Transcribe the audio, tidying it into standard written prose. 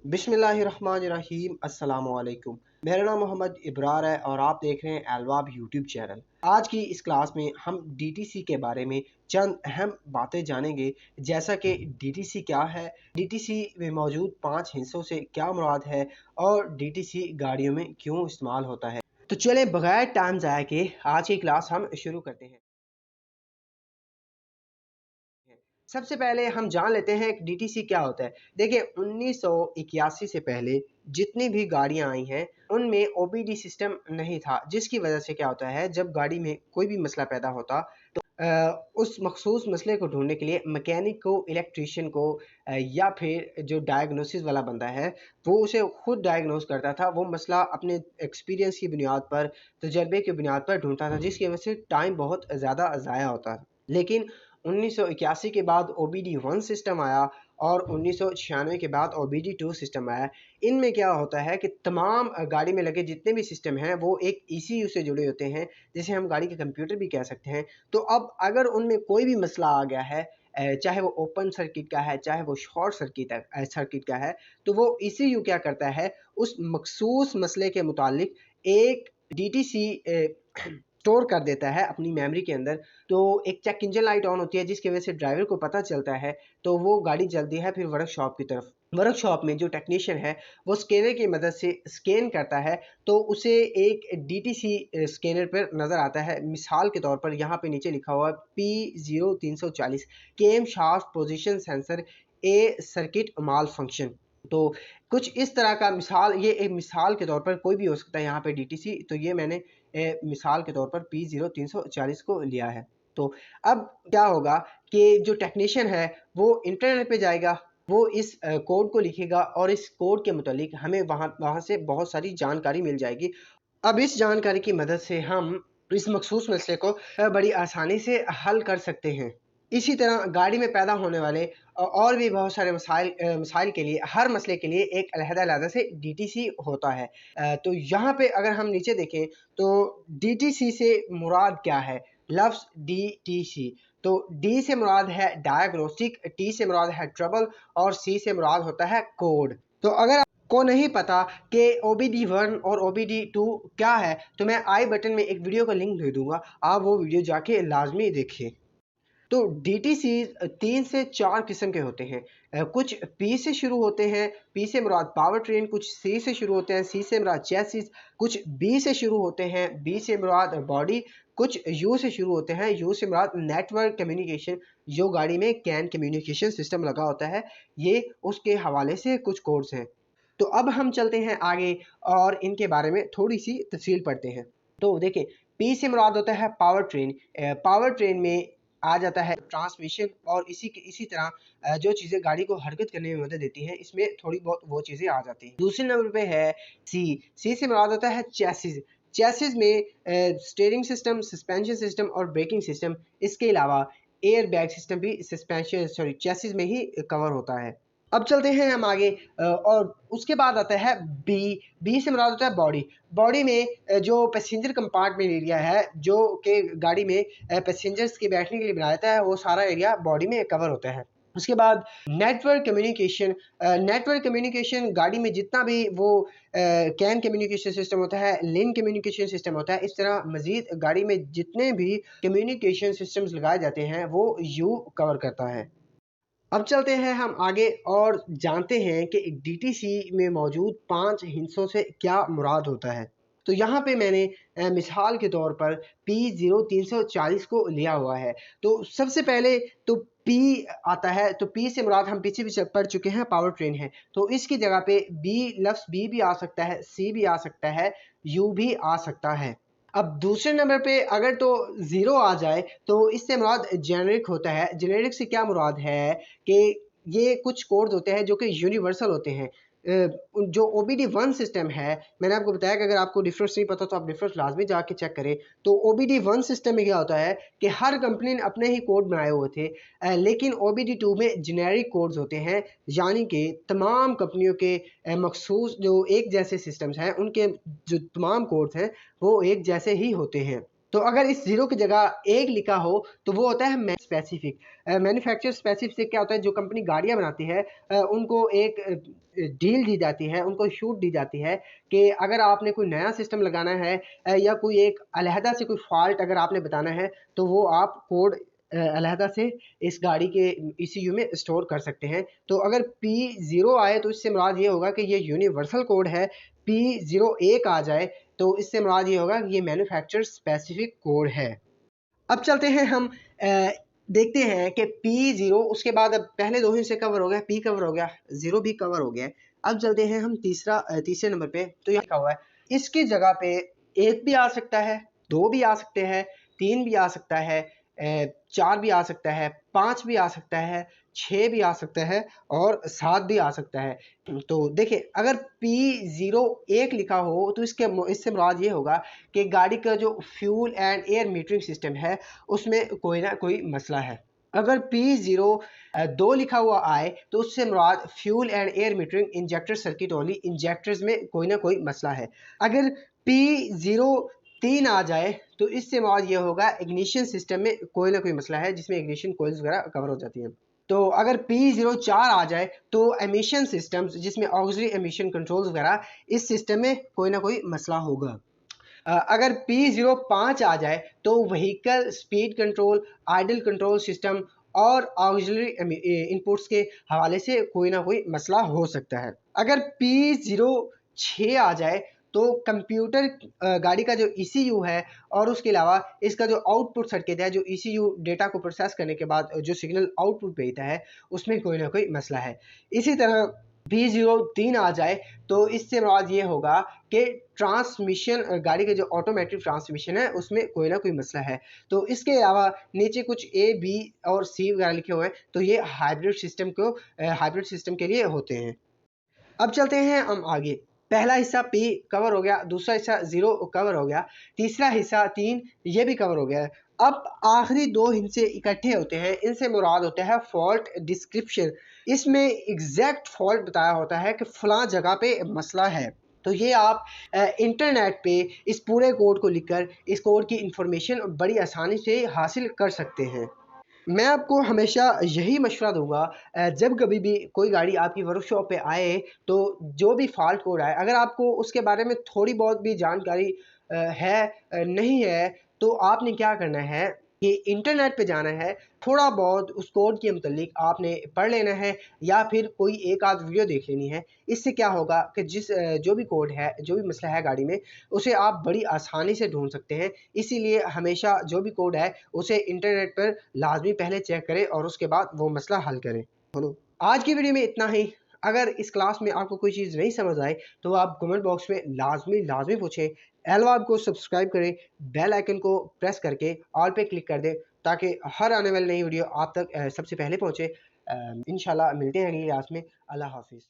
बिस्मिल्लाहिर्रहमानिर्रहीम अस्सलामुअलैकुम। मेरा नाम मोहम्मद इब्रार है और आप देख रहे हैं अलवाब यूट्यूब चैनल। आज की इस क्लास में हम डीटीसी के बारे में चंद अहम बातें जानेंगे, जैसा कि डीटीसी क्या है, डीटीसी में मौजूद 5 हिस्सों से क्या मुराद है और डीटीसी गाड़ियों में क्यों इस्तेमाल होता है। तो चलें बगैर टाइम ज़ाया के आज की क्लास हम शुरू करते हैं। सबसे पहले हम जान लेते हैं कि डीटीसी क्या होता है। देखिए 1981 से पहले जितनी भी गाड़ियां आई हैं उनमें ओबीडी सिस्टम नहीं था, जिसकी वजह से क्या होता है, जब गाड़ी में कोई भी मसला पैदा होता तो उस मखसूस मसले को ढूंढने के लिए मैकेनिक को, इलेक्ट्रीशियन को या फिर जो डायग्नोसिस वाला बंदा है वो उसे खुद डायग्नोस करता था। वो मसला अपने एक्सपीरियंस की बुनियाद पर, तजर्बे की बुनियाद पर ढूंढता था, जिसकी वजह से टाइम बहुत ज़्यादा ज़ाया होता था। लेकिन 1981 के बाद ओबीडी 1 सिस्टम आया और 1996 के बाद ओबीडी 2 सिस्टम आया। इनमें क्या होता है कि तमाम गाड़ी में लगे जितने भी सिस्टम हैं वो एक ईसीयू से जुड़े होते हैं, जिसे हम गाड़ी के कंप्यूटर भी कह सकते हैं। तो अब अगर उनमें कोई भी मसला आ गया है, चाहे वो ओपन सर्किट का है, चाहे वो शॉर्ट सर्किट का है, तो वो ईसीयू क्या करता है, उस मखसूस मसले के मुतालिक एक डीटीसी स्टोर कर देता है अपनी मेमोरी के अंदर। तो एक चेक इंजन लाइट ऑन होती है, जिसकी वजह से ड्राइवर को पता चलता है, तो वो गाड़ी चलती है फिर वर्कशॉप की तरफ। वर्कशॉप में जो टेक्नीशियन है वो स्कैनर की मदद से स्कैन करता है, तो उसे एक डीटीसी स्कैनर पर नज़र आता है। मिसाल के तौर पर यहाँ पे नीचे लिखा हुआ है P0340 केम शाफ्ट पोजीशन सेंसर ए सर्किट माल फंक्शन। तो कुछ इस तरह का मिसाल, ये एक मिसाल के तौर पर कोई भी हो सकता है यहाँ पे डीटीसी। तो ये मैंने मिसाल के तौर पर P0340 को लिया है। तो अब क्या होगा कि जो टेक्नीशियन है वो इंटरनेट पे जाएगा, वो इस कोड को लिखेगा और इस कोड के मुतालिक हमें वहाँ से बहुत सारी जानकारी मिल जाएगी। अब इस जानकारी की मदद से हम इस मखसूस मसले को बड़ी आसानी से हल कर सकते हैं। इसी तरह गाड़ी में पैदा होने वाले और भी बहुत सारे मसाइल के लिए, हर मसले के लिए एक अलहदा से डीटीसी होता है। तो यहाँ पे अगर हम नीचे देखें तो डीटीसी से मुराद क्या है। लफ्ज़ डीटीसी, तो डी से मुराद है डायग्नोस्टिक, टी से मुराद है ट्रबल और सी से मुराद होता है कोड। तो अगर को नहीं पता कि OBD1 और OBD2 क्या है, तो मैं आई बटन में एक वीडियो का लिंक दे दूंगा, आप वो वीडियो जाके लाजमी देखिए। तो डीटीसी 3 से 4 किस्म के होते हैं। कुछ पी से शुरू होते हैं, पी से मुराद पावर ट्रेन। कुछ सी से शुरू होते हैं, सी से मुराद चेसिस। कुछ बी से शुरू होते हैं, बी से मुराद बॉडी। कुछ यू से शुरू होते हैं, यू से मुराद नेटवर्क कम्युनिकेशन, जो गाड़ी में कैन कम्युनिकेशन सिस्टम लगा होता है। ये उसके हवाले से कुछ कोड्स हैं। तो अब हम चलते हैं आगे और इनके बारे में थोड़ी सी तफसील पढ़ते हैं। तो देखिए पी से मुराद होता है पावर ट्रेन। पावर ट्रेन में आ जाता है ट्रांसमिशन और इसी तरह जो चीज़ें गाड़ी को हरकत करने में मदद देती हैं, इसमें थोड़ी बहुत वो चीज़ें आ जाती हैं। दूसरे नंबर पे है सी। सी से मुराद होता है चेसिस। चेसिस में स्टीयरिंग सिस्टम, सस्पेंशन सिस्टम और ब्रेकिंग सिस्टम, इसके अलावा एयर बैग सिस्टम भी चेसिस में ही कवर होता है। अब चलते हैं हम आगे और उसके बाद आता है बी। बी से मुराद होता है बॉडी। बॉडी में जो पैसेंजर कंपार्टमेंट एरिया है, जो कि गाड़ी में पैसेंजर्स के बैठने के लिए बनाया जाता है, वो सारा एरिया बॉडी में कवर होता है। उसके बाद नेटवर्क कम्युनिकेशन। नेटवर्क कम्युनिकेशन गाड़ी में जितना भी वो कैन कम्युनिकेशन सिस्टम होता है, लिन कम्युनिकेशन सिस्टम होता है, इस तरह मजीद गाड़ी में जितने भी कम्युनिकेशन सिस्टम्स लगाए जाते हैं वो यू कवर करता है। अब चलते हैं हम आगे और जानते हैं कि डीटीसी में मौजूद 5 हिस्सों से क्या मुराद होता है। तो यहाँ पे मैंने मिसाल के तौर पर P0340 को लिया हुआ है। तो सबसे पहले तो P आता है, तो P से मुराद हम पीछे भी पढ़ चुके हैं, पावर ट्रेन है। तो इसकी जगह पे लफ्ज़ बी भी आ सकता है, सी भी आ सकता है, यू भी आ सकता है। अब दूसरे नंबर पे अगर तो ज़ीरो आ जाए तो इससे मुराद जेनेरिक होता है। जेनेरिक से क्या मुराद है कि ये कुछ कोड्स होते हैं जो कि यूनिवर्सल होते हैं। जो OBD1 सिस्टम है, मैंने आपको बताया कि अगर आपको डिफरेंस नहीं पता तो आप डिफरेंस लाजमी जाके चेक करें। तो OBD1 सिस्टम में क्या होता है कि हर कंपनी ने अपने ही कोड बनाए हुए थे, लेकिन OBD2 में जेनेरिक कोड्स होते हैं, यानी कि तमाम कंपनियों के मखसूस जो एक जैसे सिस्टम्स हैं, उनके जो तमाम कोड्स हैं वो एक जैसे ही होते हैं। तो अगर इस ज़ीरो की जगह एक लिखा हो तो वो होता है स्पेसिफिक। मैन्युफैक्चर स्पेसिफिक से क्या होता है, जो कंपनी गाड़ियाँ बनाती है उनको एक डील दी जाती है, उनको छूट दी जाती है कि अगर आपने कोई नया सिस्टम लगाना है या कोई एक अलहदा से कोई फॉल्ट अगर आपने बताना है तो वो आप कोड अलहदा से इस गाड़ी के ECU में स्टोर कर सकते हैं। तो अगर P0 आए तो इससे मुराद ये होगा कि ये यूनिवर्सल कोड है। P0 एक आ जाए तो इससे मुराद ये होगा कि ये मैन्युफैक्चर स्पेसिफिक कोड है। अब चलते हैं हम देखते हैं कि P0 उसके बाद अब पहले दो हिस्से कवर हो गया, P कवर हो गया, 0 भी कवर हो गया। अब चलते हैं हम तीसरे नंबर पे। तो ये लिखा हुआ है, इसकी जगह पे एक भी आ सकता है, दो भी आ सकते हैं, तीन भी आ सकता है, चार भी आ सकता है, पाँच भी आ सकता है, छः भी आ सकता है और सात भी आ सकता है। तो देखिए अगर P0 एक लिखा हो तो इससे मुराद ये होगा कि गाड़ी का जो fuel and air metering system है उसमें कोई ना कोई मसला है। अगर P0 दो लिखा हुआ आए तो उससे मुराद fuel and air metering injector circuit only, injectors में कोई ना कोई मसला है। अगर P0 तीन आ जाए तो इससे मुराद ये होगा इग्निशन सिस्टम में कोई ना कोई मसला है, जिसमें इग्निशन कोइल्स वगैरह कवर हो जाती हैं। तो अगर P0 चार आ जाए तो एमिशन सिस्टम्स, जिसमें ऑक्सिलरी एमिशन कंट्रोल्स वगैरह, इस सिस्टम में कोई ना कोई मसला होगा। अगर P0 5 आ जाए तो vehicle speed control, idle control system और ऑक्सिलरी इनपुट्स के हवाले से कोई ना कोई मसला हो सकता है। अगर P0 6 आ जाए तो कंप्यूटर गाड़ी का जो ECU है और उसके अलावा इसका जो आउटपुट सर्किट है, जो ECU डेटा को प्रोसेस करने के बाद जो सिग्नल आउटपुट भेजता है, उसमें कोई ना कोई मसला है। इसी तरह P0 3 आ जाए तो इससे मुराद ये होगा कि ट्रांसमिशन, गाड़ी के जो ऑटोमेटिक ट्रांसमिशन है उसमें कोई ना कोई मसला है। तो इसके अलावा नीचे कुछ A, B और C वगैरह लिखे हुए हैं, तो ये हाइब्रिड सिस्टम के लिए होते हैं। अब चलते हैं हम आगे। पहला हिस्सा P कवर हो गया, दूसरा हिस्सा 0 कवर हो गया, तीसरा हिस्सा 3 ये भी कवर हो गया है। अब आखिरी दो हिस्से इकट्ठे होते हैं, इनसे मुराद होता है फॉल्ट डिस्क्रिप्शन। इसमें एग्जैक्ट फॉल्ट बताया होता है कि फलां जगह पे मसला है। तो ये आप इंटरनेट पे इस पूरे कोड को लिखकर इस कोड की इंफॉर्मेशन बड़ी आसानी से हासिल कर सकते हैं। मैं आपको हमेशा यही मशवरा दूंगा, जब कभी भी कोई गाड़ी आपकी वर्कशॉप पे आए तो जो भी फॉल्ट कोड आए, अगर आपको उसके बारे में थोड़ी बहुत भी जानकारी है नहीं है, तो आपने क्या करना है कि इंटरनेट पे जाना है, थोड़ा बहुत उस कोड के मुतालिक आपने पढ़ लेना है या फिर कोई एक आध वीडियो देख लेनी है। इससे क्या होगा कि जो भी कोड है, जो भी मसला है गाड़ी में, उसे आप बड़ी आसानी से ढूंढ सकते हैं। इसीलिए हमेशा जो भी कोड है उसे इंटरनेट पर लाजमी पहले चेक करें और उसके बाद वो मसला हल करें। बोलो, आज की वीडियो में इतना ही। अगर इस क्लास में आपको कोई चीज़ नहीं समझ आए तो आप कमेंट बॉक्स में लाजमी लाजमी पूछें। एलवाब को सब्सक्राइब करें, बेल आइकन को प्रेस करके ऑल पे क्लिक कर दें ताकि हर आने वाली नई वीडियो आप तक सबसे पहले पहुँचे। इंशाल्लाह मिलते हैं अगली क्लास में। अल्लाह हाफिज़।